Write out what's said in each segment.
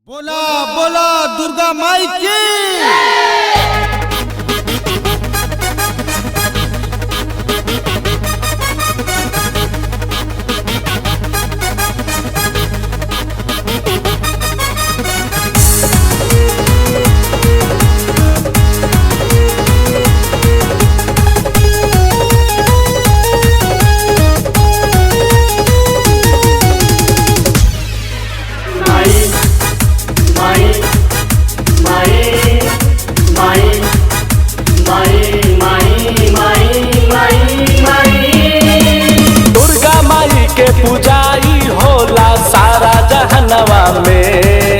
बोला बोला दुर्गा माई की। दुर्गा माई के पूजाई होला सारा जहनवा में।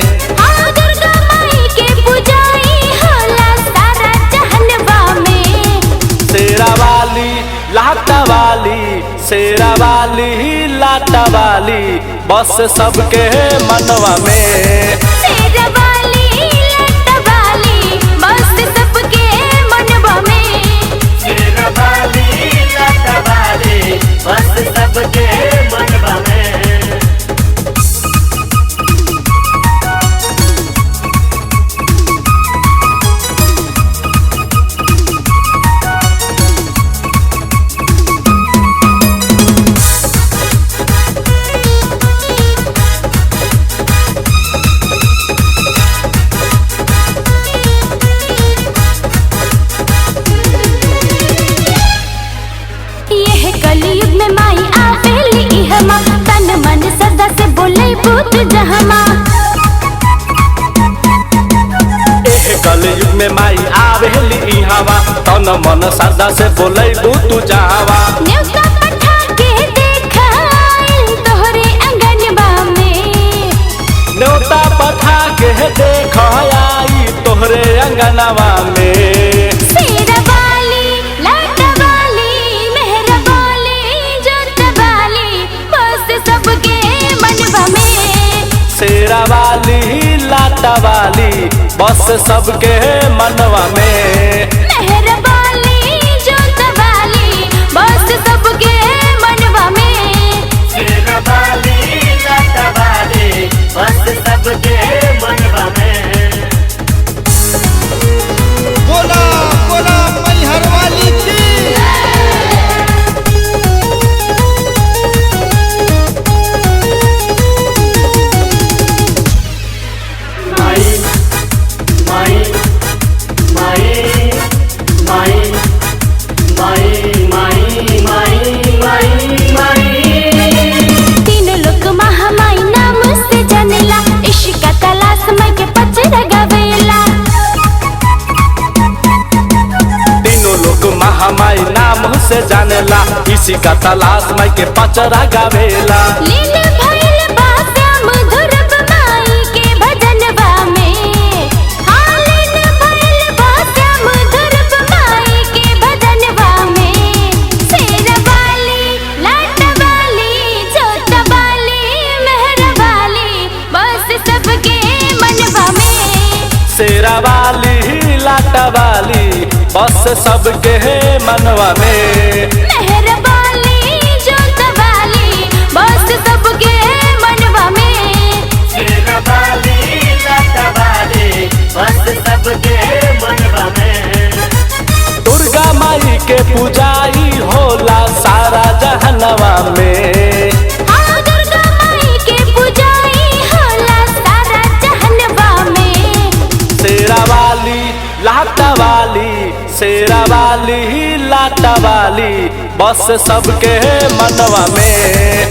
दुर्गा माई के पूजाई होला सारा जहनवा में। शेरा वाली लाटा वाली, शेरा वाली लाटा वाली, बस सबके मनवा में। शेरा वाली लाटा वाली, बस सबके मनवा में। शेरा वाली लाटा वाली, बस सबके मनवा में। यह कलयुग में माई आवेली इहमा, तन मन सदा से बोले भूत जहमा। एह कलयुग में माई आवेली इहावा, तन मन सदा से बोलै तू जावा। न्योता पठा के देखाई तोहरे अंगनवा में। न्योता पठा के देख आई तोहरे अंगनवा में। शेरा वाली लाटा वाली, मेहरा वाली जोत वाली, बस सबके मनवा में। शेरा वाली लाटा वाली, बस सबके मनवा में। मेहरा वाली जोत वाली, बस सबके मनवा में। शेरा वाली लाटा वाली, बस सबके मनवा में। बोला बोला मैहर वाली की। माई माई माई माई माई माई माई माई माई। तीन लोक महामाई नाम से जनेला, इश्क का तलाश में के पचरा गवेला। तीनों लोग महामाई नाम से जानेला, इसी का तलाश माई के पचरा गावेला। लीन भइल बा श्याम धुरब माई के भजनवा में। हाँ, लीन भइल बा श्याम धुरब माई के भजनवा में। शेरा वाली लाटा वाली, जोत वाली, मेहरा वाली, बस सबके मनवा में। शेरा वाली लाटा वाली, बस सबके मनवा में। मेहरा वाली जोत वाली, बस सबके मनवा में। शेरा वाली लाटा वाली, बस सबके मनवा में। दुर्गा माई के पूजाई होला सारा जहनवा में। दुर्गा माई के पूजाई होला सारा जहनवा में। शेरा वाली लाटा वाली, शेरा वाली लाटा वाली, बस सबके मनवा में।